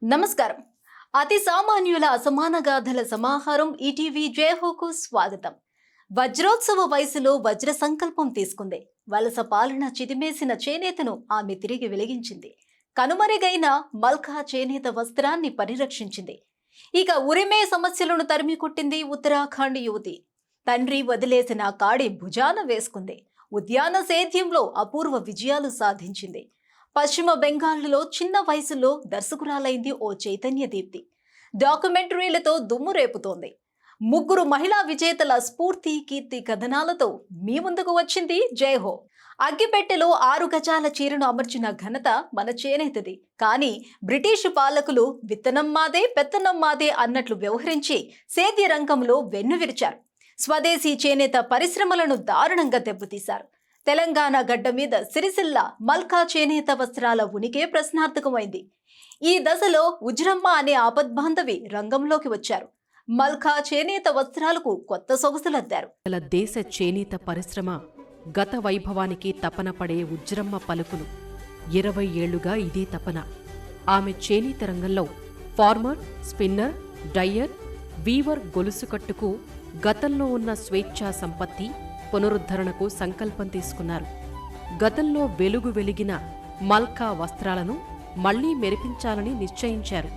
నమస్కారం. అతి సామాన్యుల అసమాన గాథల సమాహారం ఈటీవీ జయహోకు స్వాగతం. వజ్రోత్సవ వయసులో వజ్ర సంకల్పం తీసుకుంది. వలస పాలన చిదిమేసిన చేనేతను ఆమె తిరిగి వెలిగించింది. కనుమరుగైన మల్కా చేనేత వస్త్రాన్ని పరిరక్షించింది. ఇక ఉరిమే సమస్యలను తరిమి కొట్టింది ఉత్తరాఖండ్ యువతి. తండ్రి వదిలేసిన కాడి భుజాన వేసుకుంది. ఉద్యాన సేద్యంలో అపూర్వ విజయాలు సాధించింది. పశ్చిమ బెంగాల్లో చిన్న వయసులో దర్శకురాలైంది ఓ చైతన్య దీప్తి. డాక్యుమెంటరీలతో దుమ్ము రేపుతోంది. ముగ్గురు మహిళా విజేతల స్ఫూర్తి కీర్తి కథనాలతో మీ ముందుకు వచ్చింది జయహో. అగ్గిపెట్టెలో 6 గజాల చీరను అమర్చిన ఘనత మన చేనేతది. కానీ బ్రిటిష్ పాలకులు విత్తనం మాదే పెత్తనం మాదే అన్నట్లు వ్యవహరించి సేద్య రంగంలో వెన్నువిరిచారు. స్వదేశీ చేనేత పరిశ్రమలను దారుణంగా దెబ్బతీశారు. తెలంగాణ గడ్డ మీద సిరిసిల్ల మల్కా చేనేత వస్త్రాల ఉనికే ప్రశ్నార్థకమైంది. ఈ దశలో ఉజ్రమ్మ అనే ఆపద్బాంధవి రంగంలోకి వచ్చారు. మల్కా చేనేత వస్త్రాలకు కొత్త సొగసులద్దారు. దేశ చేనేత పరిశ్రమ గత వైభవానికి తపన పడే ఉజ్రమ్మ పలుకులు. 20 ఏళ్లుగా ఇదే తపన. ఆమె చేనేత రంగంలో ఫార్మర్, స్పిన్నర్, డయ్యర్, వీవర్ గొలుసుకట్టుకు గతంలో ఉన్న స్వేచ్ఛా సంపత్తి పునరుద్ధరణకు సంకల్పం తీసుకున్నారు. గతంలో వెలుగు వెలిగిన మల్కా వస్త్రాలను మళ్లీ మెరిపించాలని నిశ్చయించారు.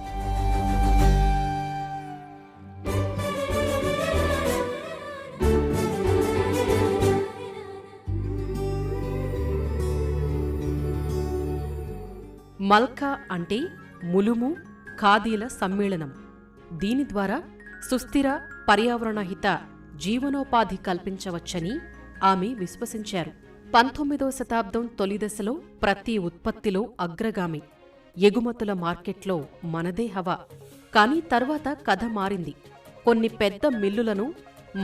మల్కా అంటే ములుము, ఖాదీల సమ్మేళనం. దీని ద్వారా సుస్థిర, పర్యావరణహిత జీవనోపాధి కల్పించవచ్చని ఆమె విశ్వసించారు. 19వ శతాబ్దం తొలిదశలో ప్రతి ఉత్పత్తిలో అగ్రగామి. ఎగుమతుల మార్కెట్లో మనదే హవా. కానీ తర్వాత కథ మారింది. కొన్ని పెద్ద మిల్లులను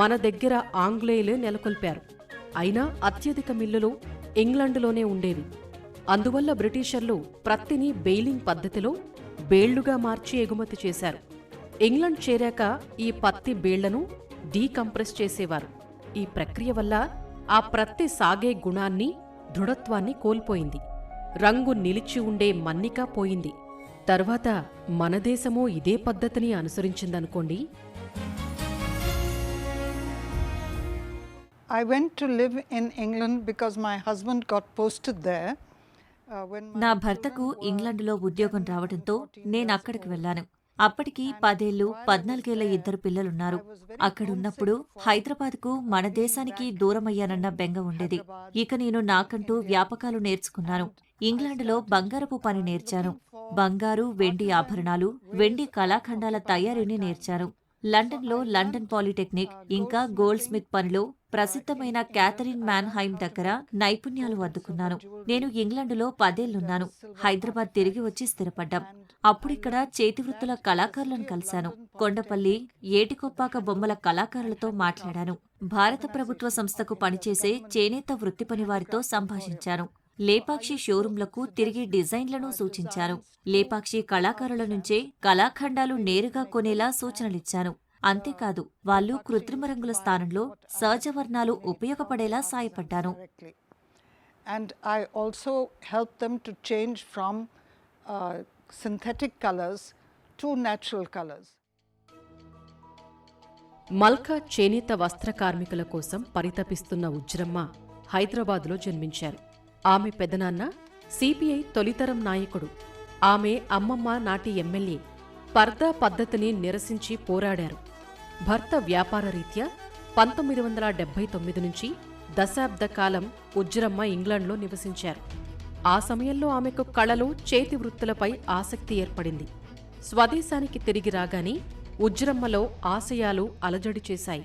మన దగ్గర ఆంగ్లేయులే నెలకొల్పారు. అయినా అత్యధిక మిల్లులు ఇంగ్లండులోనే ఉండేవి. అందువల్ల బ్రిటిషర్లు ప్రత్తిని బెయిలింగ్ పద్ధతిలో బేళ్లుగా మార్చి ఎగుమతి చేశారు. ఇంగ్లండ్ చేరాక ఈ పత్తి బేళ్లను డీకంప్రెస్ చేసేవారు. ఈ ప్రక్రియ వల్ల ఆ ప్రత్తి సాగే గుణాన్ని, దృఢత్వాన్ని కోల్పోయింది. రంగు నిలిచి ఉండే మన్నిక పోయింది. తర్వాత మన దేశమూ ఇదే పద్ధతిని అనుసరించిందనుకోండి. I went to live in England because my husband got posted there. నా భర్తకు ఇంగ్లండులో ఉద్యోగం రావడంతో నేనక్కడికి వెళ్లాను. అప్పటికి 10 ఏళ్లు, 14 ఏళ్ల 2 పిల్లలున్నారు. అక్కడున్నప్పుడు హైదరాబాద్కు, మన దేశానికి దూరమయ్యానన్న బెంగ ఉండేది. ఇక నేను నాకంటూ వ్యాపకాలు నేర్చుకున్నాను. ఇంగ్లాండులో బంగారపు పని నేర్చాను. బంగారు, వెండి ఆభరణాలు, వెండి కళాఖండాల తయారీని నేర్చాను. లండన్లో లండన్ పాలిటెక్నిక్, ఇంకా గోల్డ్ స్మిత్ పనిలో ప్రసిద్ధమైన క్యాథరిన్ మ్యాన్హైమ్ దగ్గర నైపుణ్యాలు అద్దుకున్నాను. నేను ఇంగ్లండులో 10 ఏళ్లున్నాను. హైదరాబాద్ తిరిగి వచ్చి స్థిరపడ్డాం. అప్పుడిక్కడ చేతివృత్తుల కళాకారులను కలిశాను. కొండపల్లి, ఏటికొప్పాక బొమ్మల కళాకారులతో మాట్లాడాను. భారత ప్రభుత్వ సంస్థకు పనిచేసే చేనేత వృత్తి పనివారితో సంభాషించాను. లేపాక్షి షోరూంలకు తిరిగి డిజైన్లను సూచించాను. లేపాక్షి కళాకారుల నుంచే కళాఖండాలు నేరుగా కొనేలా సూచనలిచ్చాను. అంతేకాదు, వాళ్ళు కృత్రిమ రంగుల స్థానంలో సహజవర్ణాలు ఉపయోగపడేలా సాయపడ్డాను. And I also helped them to change from synthetic colors to natural colors. మల్కా చేనేత వస్త్ర కార్మికుల కోసం పరితపిస్తున్న ఉజ్రమ్మ హైదరాబాదులో జన్మించారు. ఆమె పెదనాన్న సిపిఐ తొలితరం నాయకుడు. ఆమె అమ్మమ్మ నాటి ఎమ్మెల్యే. పర్దా పద్ధతిని నిరసించి పోరాడారు. భర్త వ్యాపార రీత్యా 1979 నుంచి దశాబ్ద కాలం ఉజ్రమ్మ ఇంగ్లండ్లో నివసించారు. ఆ సమయంలో ఆమెకు కళలు, చేతి వృత్తులపై ఆసక్తి ఏర్పడింది. స్వదేశానికి తిరిగి రాగానే ఉజ్రమ్మలో ఆశయాలు అలజడి చేశాయి.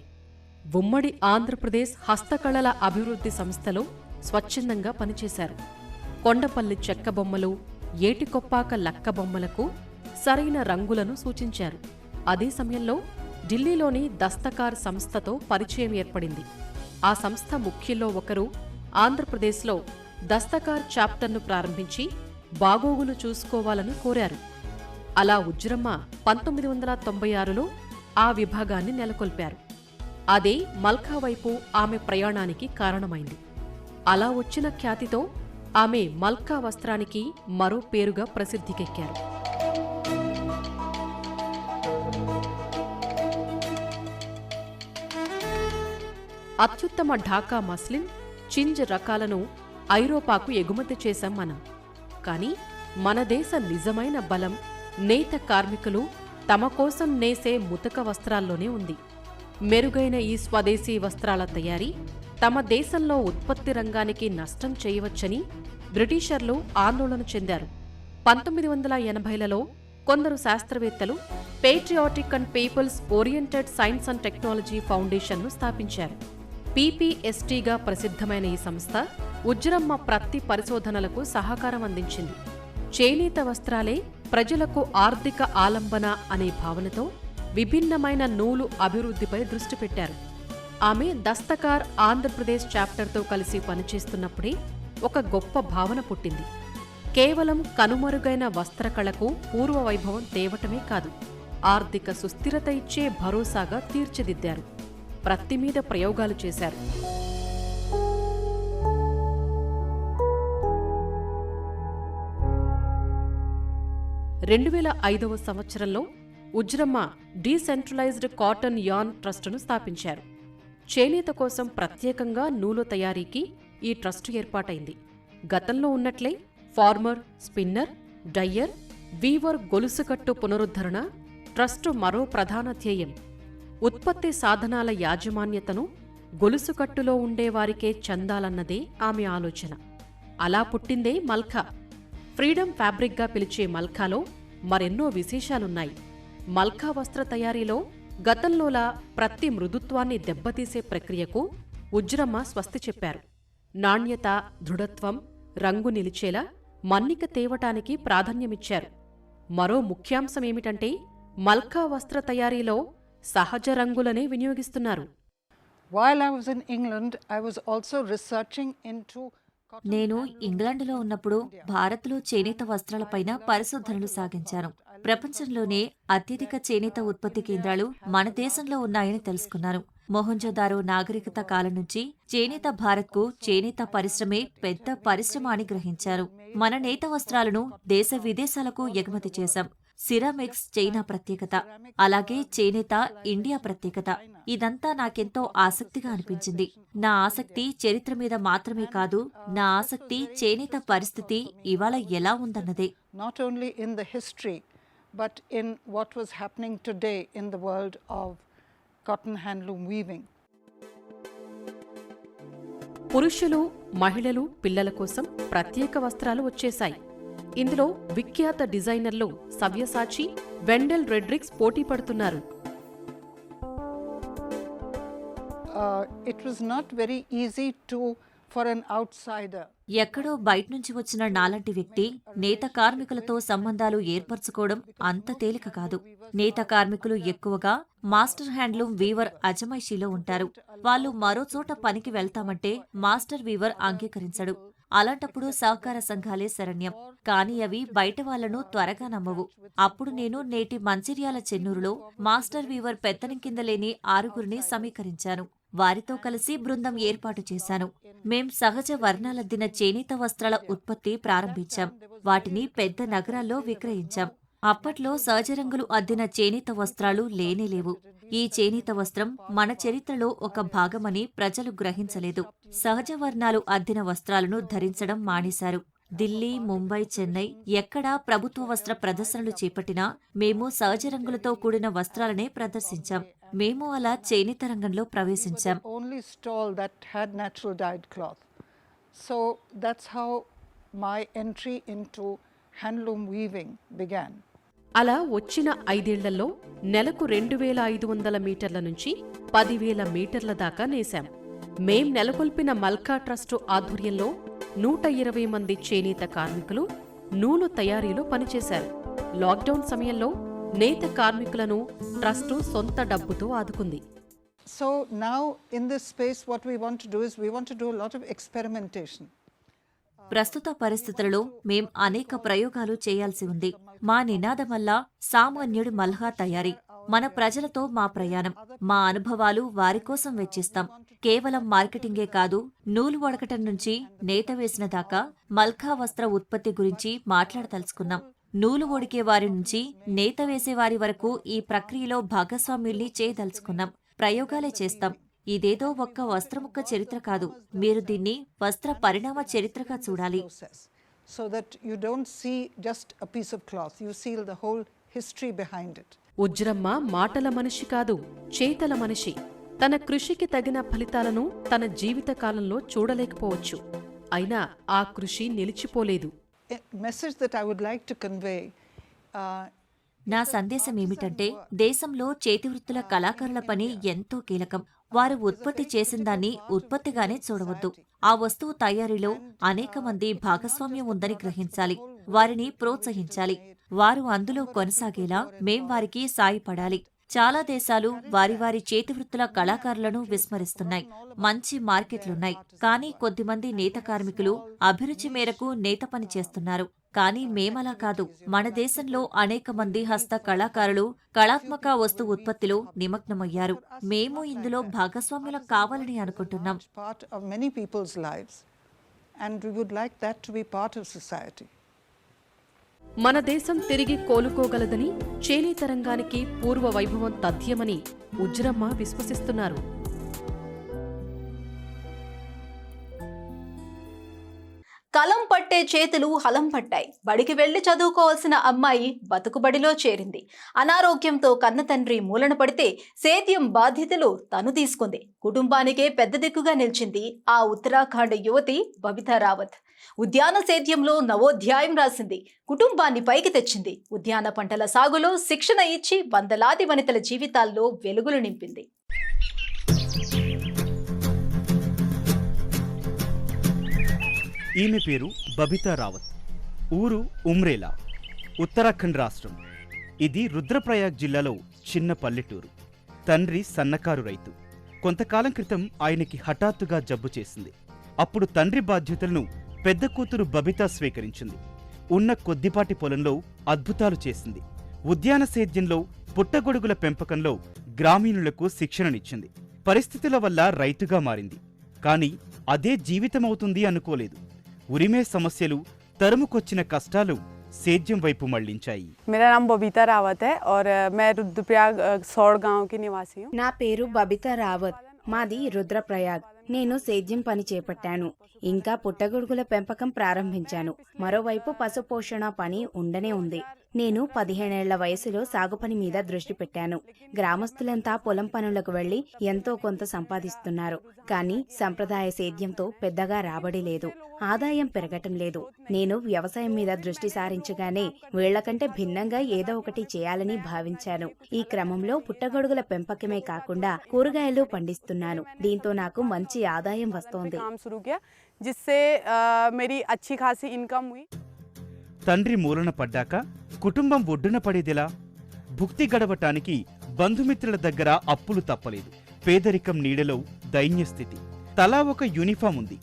ఉమ్మడి ఆంధ్రప్రదేశ్ హస్తకళల అభివృద్ధి సంస్థలో స్వచ్ఛందంగా పనిచేశారు. కొండపల్లి చెక్క బొమ్మలు, ఏటికొప్పాక లక్క బొమ్మలకు సరైన రంగులను సూచించారు. అదే సమయంలో ఢిల్లీలోని దస్తకార్ సంస్థతో పరిచయం ఏర్పడింది. ఆ సంస్థ ముఖ్యుల్లో ఒకరు ఆంధ్రప్రదేశ్లో దస్తకార్ చాప్టర్ను ప్రారంభించి బాగోగులు చూసుకోవాలని కోరారు. అలా ఉజ్రమ్మ 1996లో ఆ విభాగాన్ని నెలకొల్పారు. అదే మల్కా వైపు ఆమె ప్రయాణానికి కారణమైంది. అలా వచ్చిన ఖ్యాతితో ఆమె మల్కా వస్త్రానికి మరో పేరుగా ప్రసిద్ధికెక్కారు. అత్యుత్తమ ఢాకా మస్లిన్, చింజ్ రకాలను ఐరోపాకు ఎగుమతి చేశాం మనం. కానీ మన దేశ నిజమైన బలం నేత కార్మికులు తమ కోసం నేసే ముతక వస్త్రాల్లోనే ఉంది. మెరుగైన ఈ స్వదేశీ వస్త్రాల తయారీ తమ దేశంలో ఉత్పత్తి రంగానికి నష్టం చేయవచ్చని బ్రిటిషర్లు ఆందోళన చెందారు. 1980లలో కొందరు శాస్త్రవేత్తలు patriotic and peoples oriented science and technology ఫౌండేషన్ను స్థాపించారు. పీపీఎస్టీగా ప్రసిద్ధమైన ఈ సంస్థ ఉజ్జరమ్మ ప్రత్తి పరిశోధనలకు సహకారం అందించింది. చేనేత వస్త్రాలే ప్రజలకు ఆర్థిక ఆలంబన అనే భావనతో విభిన్నమైన నూలు అభివృద్ధిపై దృష్టి పెట్టారు. ఆమె దస్తకార్ ఆంధ్రప్రదేశ్ చాప్టర్తో కలిసి పనిచేస్తున్నప్పుడే ఒక గొప్ప భావన పుట్టింది. కేవలం కనుమరుగైన వస్త్రకళకు పూర్వ వైభవం తేవటమే కాదు, ఆర్థిక సుస్థిరత ఇచ్చే భరోసాగా తీర్చిదిద్దారు. ప్రత్తి మీద ప్రయోగాలు చేశారు. 2005వ సంవత్సరంలో ఉజ్జరమ్మ డీసెంట్రలైజ్డ్ కాటన్ యార్న్ ట్రస్టును స్థాపించారు. చేనేత కోసం ప్రత్యేకంగా నూలు తయారీకి ఈ ట్రస్టు ఏర్పాటైంది. గతంలో ఉన్నట్లే ఫార్మర్, స్పిన్నర్, డయ్యర్, వీవర్ గొలుసుకట్టు పునరుద్ధరణ ట్రస్టు మరో ప్రధాన ధ్యేయం. ఉత్పత్తి సాధనాల యాజమాన్యతను గొలుసుకట్టులో ఉండేవారికే చెందాలన్నదే ఆమె ఆలోచన. అలా పుట్టిందే మల్కా. ఫ్రీడమ్ ఫ్యాబ్రిక్గా పిలిచే మల్కాలో మరెన్నో విశేషాలున్నాయి. మల్కా వస్త్ర తయారీలో గతంలోలా ప్రతి మృదుత్వాన్ని దెబ్బతీసే ప్రక్రియకు ఉజ్జరమ్మ స్వస్తి చెప్పారు. నాణ్యత, దృఢత్వం, రంగు నిలిచేలా మన్నిక తేవటానికి ప్రాధాన్యమిచ్చారు. మరో ముఖ్యాంశమేమిటంటే మల్కా వస్త్ర తయారీలో సహజ రంగులనే వినియోగిస్తున్నారు. While I was in England, I was also researching into నేను ఇంగ్లాండ్లో ఉన్నప్పుడు భారత్లో చేనేత వస్త్రాలపైన పరిశోధనలు సాగించాను. ప్రపంచంలోనే అత్యధిక చేనేత ఉత్పత్తి కేంద్రాలు మన దేశంలో ఉన్నాయని తెలుసుకున్నాను. మొహంజోదారో నాగరికత కాలం నుంచి చేనేత భారత్కు చేనేత పరిశ్రమే పెద్ద పరిశ్రమ అని గ్రహించారు. మన నేత వస్త్రాలను దేశ విదేశాలకు ఎగుమతి చేశాం. సిరామిక్స్ చైనా ప్రత్యేకత, అలాగే చేనేత ఇండియా ప్రత్యేకత. ఇదంతా నాకెంతో ఆసక్తిగా అనిపించింది. నా ఆసక్తి చరిత్ర మీద మాత్రమే కాదు, నా ఆసక్తి చేనేత పరిస్థితి ఇవాళ ఎలా ఉందన్నదే. not only in the history, but in what was happening today in the world of cotton handloom weaving. పురుషులు, మహిళలు, పిల్లల కోసం ప్రత్యేక వస్త్రాలు వచ్చేశాయి. ఇందులో విఖ్యాత డిజైనర్లు సవ్యసాచి, వెండెల్ రెడ్రిక్స్ పోటీ పడుతున్నారు. It was not very easy for an outsider. ఎక్కడో బయట్నుంచి వచ్చిన నాలాంటి వ్యక్తి నేత కార్మికులతో సంబంధాలు ఏర్పరచుకోవడం అంత తేలిక కాదు. నేత కార్మికులు ఎక్కువగా మాస్టర్ హ్యాండ్లూమ్ వీవర్ అజమాయిషీలో ఉంటారు. వాళ్ళు మరో చోట పనికి వెళ్తామంటే మాస్టర్ వీవర్ అంగీకరించడు. అలాంటప్పుడు సహకార సంఘాలే శరణ్యం. కానీ అవి బయట వాళ్లను త్వరగా నమ్మవు. అప్పుడు నేను నేటి మంచిర్యాల చెన్నూరులో మాస్టర్ వీవర్ పెత్తనం కింద లేని 6గురిని సమీకరించాను. వారితో కలిసి బృందం ఏర్పాటు చేశాను. మేం సహజ వర్ణాలద్దిన చేనేత వస్త్రాల ఉత్పత్తి ప్రారంభించాం. వాటిని పెద్ద నగరాల్లో విక్రయించాం. అప్పట్లో సహజరంగులు అద్దిన చేనేత వస్త్రాలు లేనేలేవు. ఈ చేనేత వస్త్రం మన చరిత్రలో ఒక భాగమని ప్రజలు గ్రహించలేదు. సహజ వర్ణాలు అద్దిన వస్త్రాలను ధరించడం మానేశారు. ఢిల్లీ, ముంబై, చెన్నై ఎక్కడా ప్రభుత్వ వస్త్ర ప్రదర్శనలు చేపట్టినా మేము సహజ రంగులతో కూడిన వస్త్రాలనే ప్రదర్శించాం. మేము అలా చేనేత రంగంలో ప్రవేశించాం. Only stall that had natural dyed cloth. So that's how my entry into handloom weaving began. అలా వచ్చిన 5 ఏళ్లలో నెలకు 2500 మీటర్ల నుంచి 10,000 మీటర్ల దాకా నేశాం. మేం నెలకొల్పిన మల్కా ట్రస్టు ఆధ్వర్యంలో 120 మంది చేనేత కార్మికులు నూలు తయారీలో పనిచేశారు. లాక్డౌన్ సమయంలో నేత కార్మికులను ట్రస్టు సొంత డబ్బుతో ఆదుకుంది. So now in this space what we want to do is we want to do a lot of experimentation. ప్రస్తుత పరిస్థితులలో మేం అనేక ప్రయోగాలు చేయాల్సి ఉంది. మా నినాదమల్లా సామాన్యుడి మల్హా తయారీ. మన ప్రజలతో మా ప్రయాణం, మా అనుభవాలు వారి కోసం వెచ్చిస్తాం. కేవలం మార్కెటింగే కాదు, నూలు వడకటం నుంచి నేత వేసిన దాకా మల్కా వస్త్ర ఉత్పత్తి గురించి మాట్లాడదలుచుకున్నాం. నూలు ఒడికే వారి నుంచి నేత వేసేవారి వరకు ఈ ప్రక్రియలో భాగస్వామ్యుల్ని చేయదలుచుకున్నాం. ప్రయోగాలే చేస్తాం. ఇదేదో ఒక్క వస్త్రముక్క చరిత్ర కాదు, మీరు దీన్ని వస్త్ర పరిణామ చరిత్రగా చూడాలి. process, so that you don't see just a piece of cloth, you see the whole history behind it. ఉజ్రమ్మ మాటల మనిషి కాదు, చేతల మనిషి. తన కృషికి తగిన ఫలితాలను తన జీవితకాలంలో చూడలేకపోవచ్చు. అయినా ఆ కృషి నిలిచిపోలేదు. A message that I would like to convey, నా సందేశం ఏమిటంటే, దేశంలో చేతివృత్తుల కళాకారుల పని ఎంతో కీలకం. వారు ఉత్పత్తి చేసిన దాన్ని ఉత్పత్తిగానే చూడవద్దు. ఆ వస్తువు తయారీలో అనేక మంది భాగస్వామ్యం ఉందని గ్రహించాలి. వారిని ప్రోత్సహించాలి. వారు అందులో కొనసాగేలా మేం వారికి సాయపడాలి. చాలా దేశాలు వారి వారి చేతివృత్తుల కళాకారులను విస్మరిస్తున్నాయి. మంచి మార్కెట్లున్నాయి, కానీ కొద్దిమంది నేత కార్మికులు అభిరుచి మేరకు నేత పని చేస్తున్నారు. కానీ మేమలా కాదు. మన దేశంలో అనేక మంది హస్త కళాకారులు కళాత్మక వస్తు ఉత్పత్తిలో నిమగ్నమయ్యారు. మేము ఇందులో భాగస్వామ్యులం కావాలని అనుకుంటున్నాం. part of many people's lives, and we would like that to be part of society. మన దేశం తిరిగి కోలుకోగలదని, చేనేత రంగానికి పూర్వ వైభవం తథ్యమని ఉజ్రమ్మ విశ్వసిస్తున్నారు. కలం పట్టే చేతులు హలం పట్టాయి. బడికి వెళ్లి చదువుకోవాల్సిన అమ్మాయి బతుకుబడిలో చేరింది. అనారోగ్యంతో కన్న తండ్రి మూలన పడితే సేద్యం బాధ్యతలు తను తీసుకుంది. కుటుంబానికే పెద్ద దిక్కుగా నిలిచింది ఆ ఉత్తరాఖండ్ యువతి బబితా రావత్. ఉద్యాన సేద్యంలో నవోధ్యాయం రాసింది. కుటుంబాన్ని పైకి తెచ్చింది. ఉద్యాన పంటల సాగులో శిక్షణ ఇచ్చి వందలాది వనితల జీవితాల్లో వెలుగులు నింపింది. ఈమె పేరు బబితా రావత్. ఊరు ఉమ్రేలా, ఉత్తరాఖండ్ రాష్ట్రం. ఇది రుద్రప్రయాగ్ జిల్లాలో చిన్న పల్లెటూరు. తండ్రి సన్నకారు రైతు. కొంతకాలం క్రితం ఆయనకి హఠాత్తుగా జబ్బు చేసింది. అప్పుడు తండ్రి బాధ్యతలను పెద్ద కూతురు బబితా స్వీకరించింది. ఉన్న కొద్దిపాటి పొలంలో అద్భుతాలు చేసింది. ఉద్యాన సేద్యంలో, పుట్టగొడుగుల పెంపకంలో గ్రామీణులకు శిక్షణనిచ్చింది. పరిస్థితుల వల్ల రైతుగా మారింది. కాని అదే జీవితమవుతుంది అనుకోలేదు. ఉరిమే సమస్యలు, తరుముకొచ్చిన కష్టాలు సేద్యం వైపు మళ్లించాయి. मेरा नाम बबीता रावत है और मैं रुद्रप्रयाग सौड़ गांव की निवासी हूँ. నా పేరు బబితా రావత్. మాది రుద్రప్రయాగ్. నేను సేద్యం పని చేపట్టాను. ఇంకా పుట్టగొడుగుల పెంపకం ప్రారంభించాను. మరోవైపు పశుపోషణ పని ఉండనే ఉంది. నేను 15 ఏళ్ల వయసులో సాగు పని మీద దృష్టి పెట్టాను. గ్రామస్తులంతా పొలం పనులకు వెళ్లి ఎంతో కొంత సంపాదిస్తున్నారు. కానీ సంప్రదాయ సేద్యంతో పెద్దగా రాబడి లేదు. ఆదాయం పెరగటం లేదు. నేను వ్యవసాయం మీద దృష్టి సారించగానే వీళ్లకంటే భిన్నంగా ఏదో ఒకటి చేయాలని భావించాను. ఈ క్రమంలో పుట్టగొడుగుల పెంపకమే కాకుండా కూరగాయలు పండిస్తున్నాను. దీంతో నాకు మంచి ఆదాయం వస్తోంది. जिससे मेरी अच्छी खासी इनकम हुई. తండ్రి మూలన పడ్డాక కుటుంబం ఒడ్డున పడేదెలా? భుక్తి గడవటానికి బంధుమిత్రుల దగ్గర అప్పులు తప్పలేదు. పేదరికం నీడలో దైన్యస్థితి. తలా ఒక యూనిఫామ్ ఉంది,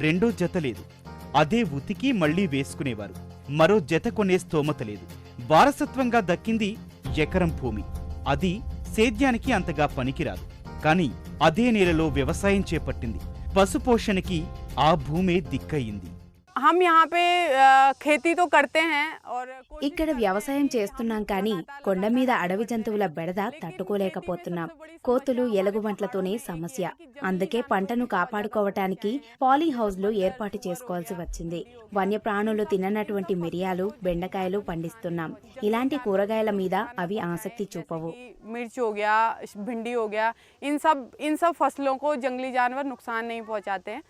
రెండో జత లేదు. అదే ఉతికి మళ్లీ వేసుకునేవారు. మరో జత కొనే స్తోమత లేదు. వారసత్వంగా దక్కింది ఎకరం భూమి. అది సేద్యానికి అంతగా పనికిరాదు. కాని అదే నేలలో వ్యవసాయం చేపట్టింది. పశుపోషణకి ఆ భూమే దిక్కయింది. हम यहाँ पे खेती तो करते हैं और ఇక్కడ వ్యవసాయం చేస్తున్నాం, కానీ కొండ మీద అడవి జంతువుల బెడద తట్టుకోలేకపోతున్నాం. కోతులు, ఎలుగుబంట్లతోనే సమస్య. అందుకే పంటను కాపాడుకోవటానికి పాలీ హౌస్లు ఏర్పాటు చేసుకోవాల్సి వచ్చింది. వన్యప్రాణులు తిననటువంటి మిరియాలు, బెండకాయలు పండిస్తున్నాం. ఇలాంటి కూరగాయల మీద అవి ఆసక్తి చూపవు. मिर्च हो गया, भिंडी हो गया, इन सब फसलों को जंगली जानवर नुकसान नहीं पहुँचाते हैं.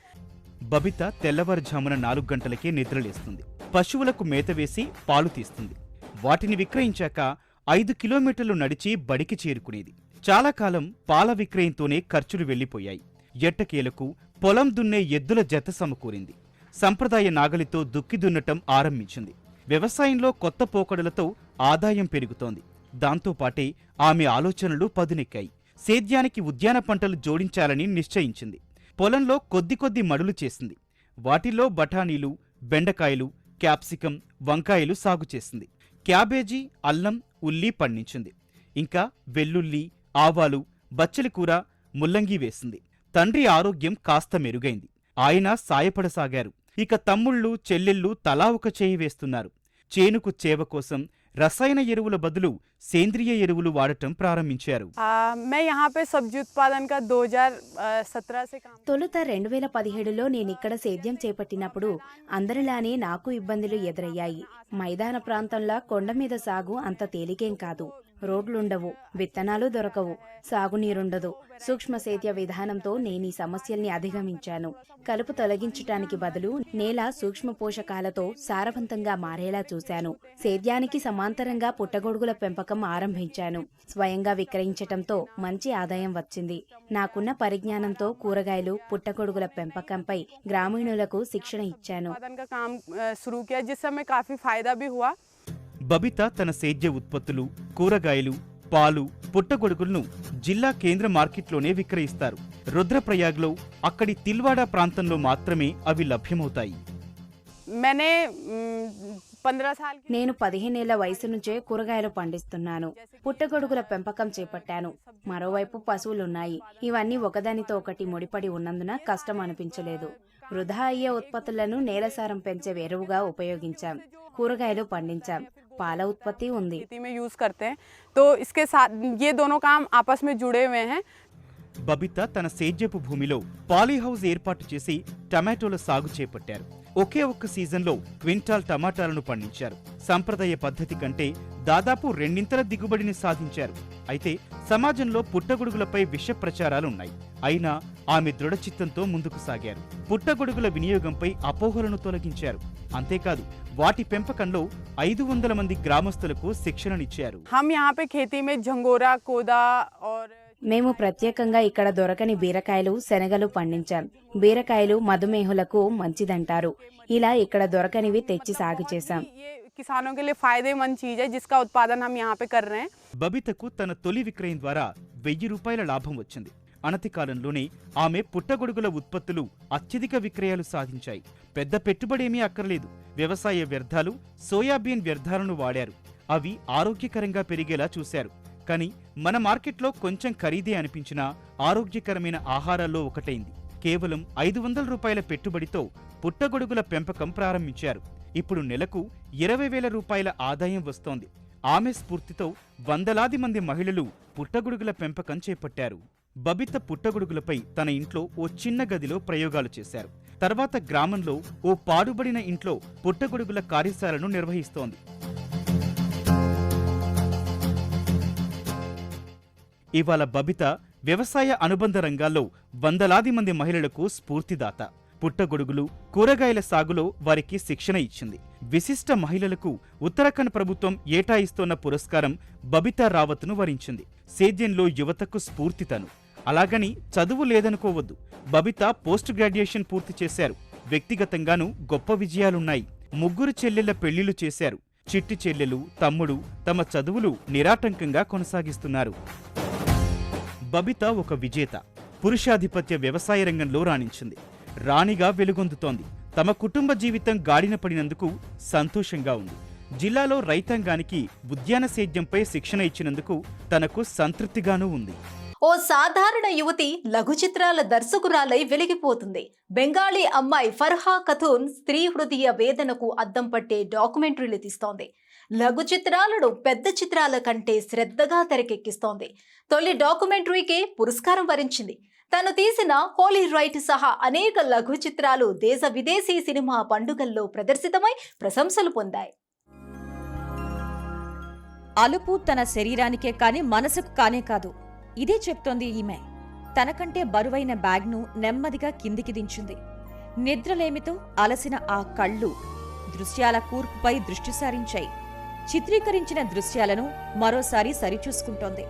బబిత తెల్లవారుజామున 4 గంటలకే నిద్రలేస్తుంది. పశువులకు మేత వేసి పాలు తీస్తుంది. వాటిని విక్రయించాక 5 కిలోమీటర్లు నడిచి బడికి చేరుకునేది. చాలా కాలం పాల విక్రయంతోనే ఖర్చులు వెళ్లిపోయాయి. ఎట్టకేలకు పొలం దున్నే ఎద్దుల జత సమకూరింది. సంప్రదాయ నాగలితో దుక్కి దున్నటం ఆరంభించింది. వ్యవసాయంలో కొత్త పోకడలతో ఆదాయం పెరుగుతోంది. దాంతోపాటే ఆమె ఆలోచనలు పదునెక్కాయి. సేద్యానికి ఉద్యాన పంటలు జోడించాలని నిశ్చయించింది. పొలంలో కొద్ది మడులు చేసింది. వాటిల్లో బఠానీలు, బెండకాయలు, క్యాప్సికం, వంకాయలు సాగు చేసింది. క్యాబేజీ, అల్లం, ఉల్లి పండించింది. ఇంకా వెల్లుల్లి, ఆవాలు, బచ్చలికూర, ముల్లంగి వేసింది. తండ్రి ఆరోగ్యం కాస్త మెరుగైంది. ఆయన సాయపడసాగారు. ఇక తమ్ముళ్ళు, చెల్లెళ్ళు తలా ఒక చేయి వేస్తున్నారు. చేనుకు చేవ కోసం రసాయన ఎరువుల బదులు సేంద్రియ ఎరువులు వాడటం ప్రారంభించారు. मैं यहाँ पे सब्जी उत्पादन का 2017 से काम తొలుత 2017లో నేనిక్కడ సేద్యం చేపట్టినప్పుడు అందరిలానే నాకు ఇబ్బందులు ఎదురయ్యాయి. మైదాన ప్రాంతంలో కొండ మీద సాగు అంత తేలికేం కాదు. రోడ్లుండవు, విత్తనాలు దొరకవు, సాగునీరుండదు. సూక్ష్మ సేద్య విధానంతో నేనీ సమస్యల్ని అధిగమించాను. కలుపు తొలగించటానికి బదులు నేల సూక్ష్మ పోషకాలతో సారవంతంగా మారేలా చూశాను. సేద్యానికి సమాంతరంగా పుట్టగొడుగుల పెంపకం ఆరంభించాను. స్వయంగా విక్రయించటంతో మంచి ఆదాయం వచ్చింది. నాకున్న పరిజ్ఞానంతో కూరగాయలు, పుట్టగొడుగుల పెంపకంపై గ్రామీణులకు శిక్షణ ఇచ్చాను. उत्पादन का काम शुरू किया जिससे हमें काफी फायदा भी हुआ. బబిత తన సేద్య ఉత్పత్తులు, కూరగాయలు, పాలు, పుట్టగొడుగులను జిల్లా కేంద్ర మార్కెట్లోనే విక్రయిస్తారు. రుద్రప్రయాగ్లో అక్కడి తిల్వాడా ప్రాంతంలో మాత్రమే అవి లభ్యమవుతాయి. मैंने 15 साल की నేను 15 ఏళ్ల వయసు నుంచే కూరగాయలు పండిస్తున్నాను. పుట్టగొడుగుల పెంపకం చేపట్టాను. మరోవైపు పశువులున్నాయి. ఇవన్నీ ఒకదానితో ఒకటి ముడిపడి ఉన్నందున కష్టం అనిపించలేదు. వృధా అయ్యే ఉత్పత్తులను నేలసారం పెంచే ఎరువుగా ఉపయోగించాం. కూరగాయలు పండించాం. పాల ఉత్పత్తి ఉంది. खेती में यूज करते हैं तो इसके साथ ये दोनों काम आपस में जुड़े हुए हैं. బబిత తన సేద్యపు భూమిలో పాలీహౌస్ ఏర్పాటు చేసి టమాటోల సాగు చేపట్టారు. ఒకే ఒక్క సీజన్లో క్వింటాల్ టమాటాలను పండించారు. సంప్రదాయ పద్ధతి కంటే దాదాపు రెండింతల దిగుబడిని సాధించారు. అయితే సమాజంలో పుట్టగొడుగులపై విష ప్రచారాలున్నాయి. అయినా ఆమె దృఢచిత్తంతో ముందుకు సాగారు. పుట్టగొడుగుల వినియోగంపై అపోహలను తొలగించారు. అంతేకాదు వాటి పెంపకంలో 500 మంది గ్రామస్తులకు శిక్షణనిచ్చారు. हम यहाँ पे खेती में झंगोरा, कोदा और మేము ప్రత్యేకంగా ఇక్కడ దొరకని బీరకాయలు, శనగలు పండించాం. బీరకాయలు మధుమేహులకు మంచిదంటారు. ఇలా ఇక్కడ దొరకనివి తెచ్చి సాగు చేశాం. ये किसानों के लिए फायदेमंद चीज है जिसका उत्पादन हम यहाँ पे कर रहे हैं. బబితకు తన తొలి విక్రయం ద్వారా 1000 రూపాయల లాభం వచ్చింది. అనతి కాలంలోనే ఆమె పుట్టగొడుగుల ఉత్పత్తులు అత్యధిక విక్రయాలు సాధించాయి. పెద్ద పెట్టుబడేమీ అక్కర్లేదు. వ్యవసాయ వ్యర్థాలు, సోయాబీన్ వ్యర్థాలను వాడారు. అవి ఆరోగ్యకరంగా పెరిగేలా చూశారు. కానీ మన మార్కెట్లో కొంచెం ఖరీదే అనిపించినా ఆరోగ్యకరమైన ఆహారాల్లో ఒకటైంది. కేవలం 500 రూపాయల పెట్టుబడితో పుట్టగొడుగుల పెంపకం ప్రారంభించారు. ఇప్పుడు నెలకు 20,000 రూపాయల ఆదాయం వస్తోంది. ఆమె స్ఫూర్తితో వందలాది మంది మహిళలు పుట్టగొడుగుల పెంపకం చేపట్టారు. బబిత పుట్టగొడుగులపై తన ఇంట్లో ఓ చిన్న గదిలో ప్రయోగాలు చేశారు. తర్వాత గ్రామంలో ఓ పాడుబడిన ఇంట్లో పుట్టగొడుగుల కార్యశాలను నిర్వహిస్తోంది. ఇవాళ బబిత వ్యవసాయ అనుబంధ రంగాల్లో వందలాది మంది మహిళలకు స్ఫూర్తిదాత. పుట్టగొడుగులు, కూరగాయల సాగులో వారికి శిక్షణ ఇచ్చింది. విశిష్ట మహిళలకు ఉత్తరాఖండ్ ప్రభుత్వం ఏటా ఇస్తోన్న పురస్కారం బబితా రావత్ను వరించింది. సేద్యంలో యువతకు స్ఫూర్తితను. అలాగని చదువు లేదనుకోవద్దు. బబిత పోస్ట్ గ్రాడ్యుయేషన్ పూర్తి చేశారు. వ్యక్తిగతంగానూ గొప్ప విజయాలున్నాయి. 3 చెల్లెళ్ల పెళ్లిళ్లు చేశారు. చిట్టి చెల్లెలు, తమ్ముడు తమ చదువులు నిరాటంకంగా కొనసాగిస్తున్నారు. బబిత ఒక విజేత. పురుషాధిపత్య వ్యవసాయ రంగంలో రాణించింది. రాణిగా వెలుగొందుతోంది. తమ కుటుంబ జీవితం గాడిన పడినందుకు సంతోషంగా ఉంది. జిల్లాలో రైతాంగానికి ఉద్యాన సేద్యంపై శిక్షణ ఇచ్చినందుకు తనకు సంతృప్తిగానూ ఉంది. ఓ సాధారణ యువతి లఘు చిత్రాల దర్శకురాలై వెలిగిపోతుంది. బెంగాలీ అమ్మాయి ఫర్హా ఖతూన్ స్త్రీ హృదయ వేదనకు అద్దం పట్టే డాక్యుమెంటరీలు తీస్తోంది. లఘు చిత్రాలను పెద్ద చిత్రాల కంటే శ్రద్ధగా తెరకెక్కిస్తోంది. తొలి డాక్యుమెంటరీకే పురస్కారం వరించింది. తను తీసిన హోలీ రైట్ సహా అనేక లఘు చిత్రాలు దేశ విదేశీ సినిమా పండుగల్లో ప్రదర్శితమై ప్రశంసలు పొందాయి. అలుపు తన శరీరానికే కాని మనసుకు కానే కాదు. ఇదే చెప్తోంది ఈమె. తనకంటే బరువైన బ్యాగ్ను నెమ్మదిగా కిందికి దించింది. నిద్రలేమితో అలసిన ఆ కళ్ళు దృశ్యాల కూర్పుపై దృష్టి సారించాయి. చిత్రీకరించిన దృశ్యాలను మరోసారి సరిచూసుకుంటోంది.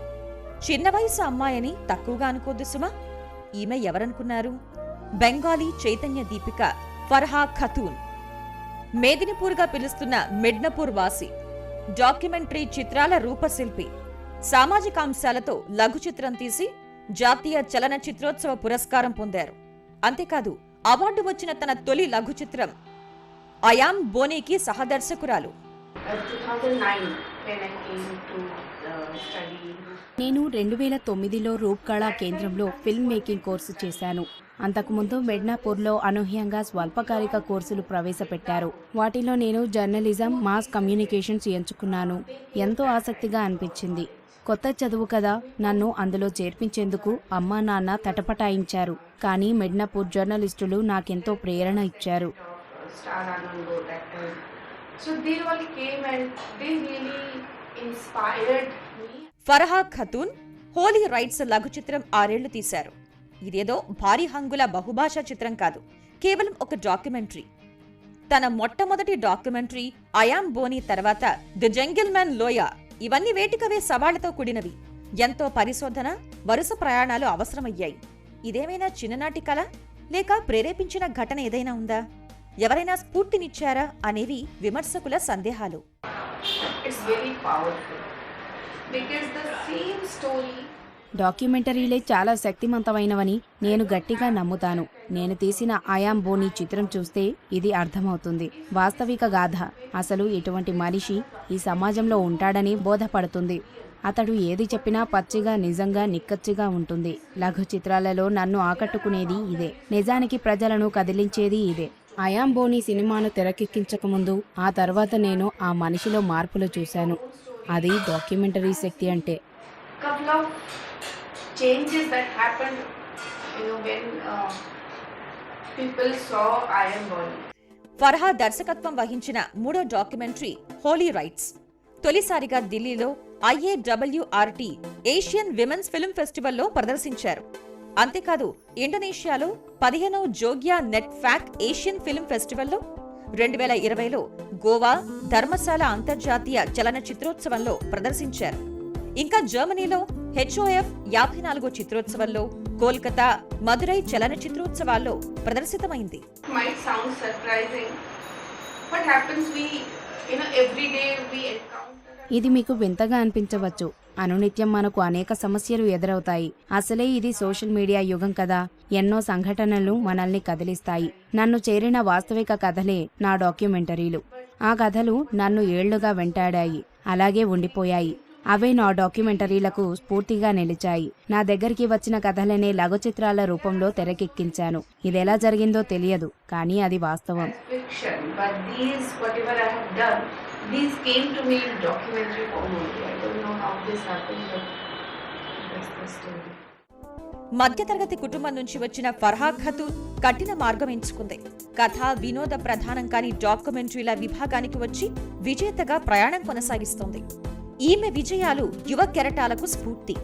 చిన్న వయసు అమ్మాయని తక్కువగా అనుకోద్దు సుమా. ఈమె ఎవరనుకున్నారు? బెంగాలీ చైతన్య దీపిక ఫర్హా ఖతూన్. మేదినిపూర్గా పిలుస్తున్న మిడ్నపూర్ వాసి. డాక్యుమెంటరీ చిత్రాల రూపశిల్పి. సామాజిక అంశాలతో లఘు చిత్రం తీసి జాతీయ చలన చిత్రోత్సవ పురస్కారం పొందారు. అంతేకాదు అవార్డు వచ్చిన తన తొలి లఘు చిత్రం ion బోనీకి సహదర్శకురాలు. 2009 when I came to study. నేను 2009లో రూప్కళా కేంద్రంలో ఫిల్మ్ మేకింగ్ కోర్సు చేశాను. అంతకుముందు మెడ్నాపూర్లో అనూహ్యంగా స్వల్పకాలిక కోర్సులు ప్రవేశపెట్టారు. వాటిలో నేను జర్నలిజం, మాస్ కమ్యూనికేషన్స్ ఎంచుకున్నాను. ఎంతో ఆసక్తిగా అనిపించింది. కొత్త చదువు కదా, నన్ను అందులో చేర్పించేందుకు అమ్మా నాన్న తటపటాయించారు. కానీ మెడ్నాపూర్ జర్నలిస్టులు నాకెంతో ప్రేరణ ఇచ్చారు. Star Anand wrote that time. So they all came and they really inspired me. Farha Khatoon holy rights లఘు చిత్రం 6 ఏళ్లు తీశారు. ఇదేదో భారీ హంగుల బహుభాషా చిత్రం కాదు, కేవలం ఒక డాక్యుమెంటరీ. తన మొట్టమొదటి డాక్యుమెంటరీ ఐయామ్ బోనీ తర్వాత ది జంగిల్ మ్యాన్ లోయ, ఇవన్నీ వేటికవే సవాళ్లతో కూడినవి. ఎంతో పరిశోధన, వరుస ప్రయాణాలు అవసరమయ్యాయి. ఇదేమైనా చిన్ననాటి కళ లేక ప్రేరేపించిన ఘటన ఏదైనా ఉందా, ఎవరైనా స్ఫూర్తినిచ్చారా అనేవి విమర్శకుల సందేహాలు. It's very powerful because the same story. డాక్యుమెంటరీలే చాలా శక్తివంతమైనవని నేను గట్టిగా నమ్ముతాను. నేను తీసిన ఐయామ్ బోనీ చిత్రం చూస్తే ఇది అర్థమవుతుంది. వాస్తవిక గాథ. అసలు ఇటువంటి మనిషి ఈ సమాజంలో ఉంటాడని బోధపడుతుంది. అతడు ఏది చెప్పినా పచ్చిగా, నిజంగా, నిక్కచ్చిగా ఉంటుంది. లఘు చిత్రాలలో నన్ను ఆకట్టుకునేది ఇదే. నిజానికి ప్రజలను కదిలించేది ఇదే. ఐయామ్ బోనీ సినిమాను తెరకెక్కించకముందు, ఆ తర్వాత నేను ఆ మనిషిలో మార్పులు చూశాను. అది డాక్యుమెంటరీ శక్తి అంటే. Couple of changes that happened, when people saw Iron Body. Farah దర్శకత్వం వహించిన 3వ డాక్యుమెంటరీ హోలీ రైట్స్ తొలిసారిగా ఢిల్లీలో IAWRT ఏషియన్ విమెన్స్ ఫిల్మ్ ఫెస్టివల్లో ప్రదర్శించారు. అంతేకాదు ఇండోనేషియాలో 15వ Jogja NETPAC Asian film ఫెస్టివల్లో, 2020లో గోవా ధర్మశాల అంతర్జాతీయ చలన చిత్రోత్సవంలో ప్రదర్శించారు. ఇంకా జర్మనీలో HOF 54వ చిత్రోత్సవంలో, కోల్కతా, మదురై చలన చిత్రోత్సవాల్లో ప్రదర్శితమైంది. Might sound surprising. What happens, every day we encounter. ఇది మీకు వింతగా అనిపించవచ్చు. అనునిత్యం మనకు అనేక సమస్యలు ఎదురవుతాయి. అసలే ఇది సోషల్ మీడియా యుగం కదా. ఎన్నో సంఘటనలు మనల్ని కదిలిస్తాయి. నన్ను చేరిన వాస్తవిక కథలే నా డాక్యుమెంటరీలు. ఆ కథలు నన్ను ఏళ్లుగా వెంటాడాయి, అలాగే ఉండిపోయాయి. అవే నా డాక్యుమెంటరీలకు స్ఫూర్తిగా నిలిచాయి. నా దగ్గరికి వచ్చిన కథలనే లఘు చిత్రాల రూపంలో తెరకెక్కించాను. ఇదెలా జరిగిందో తెలియదు, కానీ అది వాస్తవం. Fiction, but these, whatever I have done, these came to me in documentary form only. I don't know how this happened, but that's the story. మధ్యతరగతి కుటుంబం నుంచి వచ్చిన ఫర్హా ఖతూన్ కఠిన మార్గం ఎంచుకుంది. కథ, వినోద ప్రధానం కాని డాక్యుమెంటరీల విభాగానికి వచ్చి విజేతగా ప్రయాణం కొనసాగిస్తోంది. ఈమె విజయాలు యువ కెరటాలకు స్ఫూర్తి,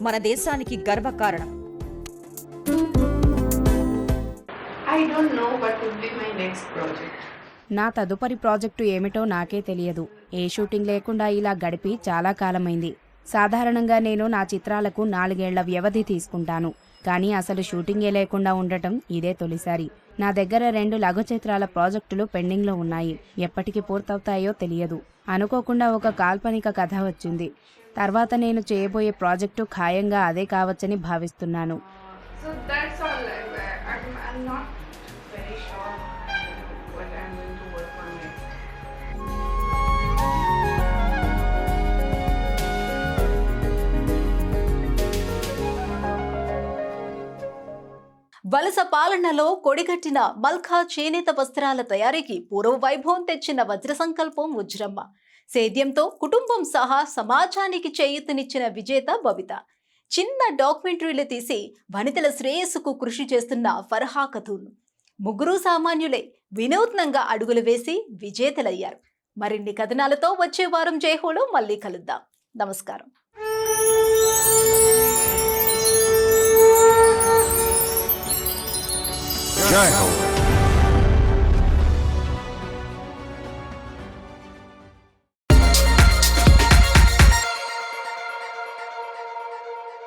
మన దేశానికి గర్వకారణం. I don't know what will be my next project. నా తదుపరి ప్రాజెక్టు ఏమిటో నాకే తెలియదు. ఏ షూటింగ్ లేకుండా ఇలా గడిపి చాలా కాలమైంది. సాధారణంగా నేను నా చిత్రాలకు 4 ఏళ్ల వ్యవధి తీసుకుంటాను. కానీ అసలు షూటింగే లేకుండా ఉండటం ఇదే తొలిసారి. నా దగ్గర 2 లఘు చిత్రాల ప్రాజెక్టులు పెండింగ్లో ఉన్నాయి. ఎప్పటికి పూర్తవుతాయో తెలియదు. అనుకోకుండా ఒక కాల్పనిక కథ వచ్చింది. తర్వాత నేను చేయబోయే ప్రాజెక్టు ఖాయంగా అదే కావచ్చని భావిస్తున్నాను. So that's all. I'm not very sure what I'm going to work on next. వలస పాలనలో కొడిగట్టిన మల్ఖా చేనేత వస్త్రాల తయారీకి పూర్వ వైభవం తెచ్చిన వజ్ర సంకల్పం ఉజ్రమ్మ. సేద్యంతో కుటుంబం సహా సమాజానికి చేయూతనిచ్చిన విజేత బబిత. చిన్న డాక్యుమెంటరీలు తీసి వనితల శ్రేయస్సుకు కృషి చేస్తున్న ఫర్హా ఖతూన్. ముగ్గురు సామాన్యులే వినూత్నంగా అడుగులు వేసి విజేతలయ్యారు. మరిన్ని కథనాలతో వచ్చే వారం జైహోలో మళ్ళీ కలుద్దాం. నమస్కారం. Jai Ho.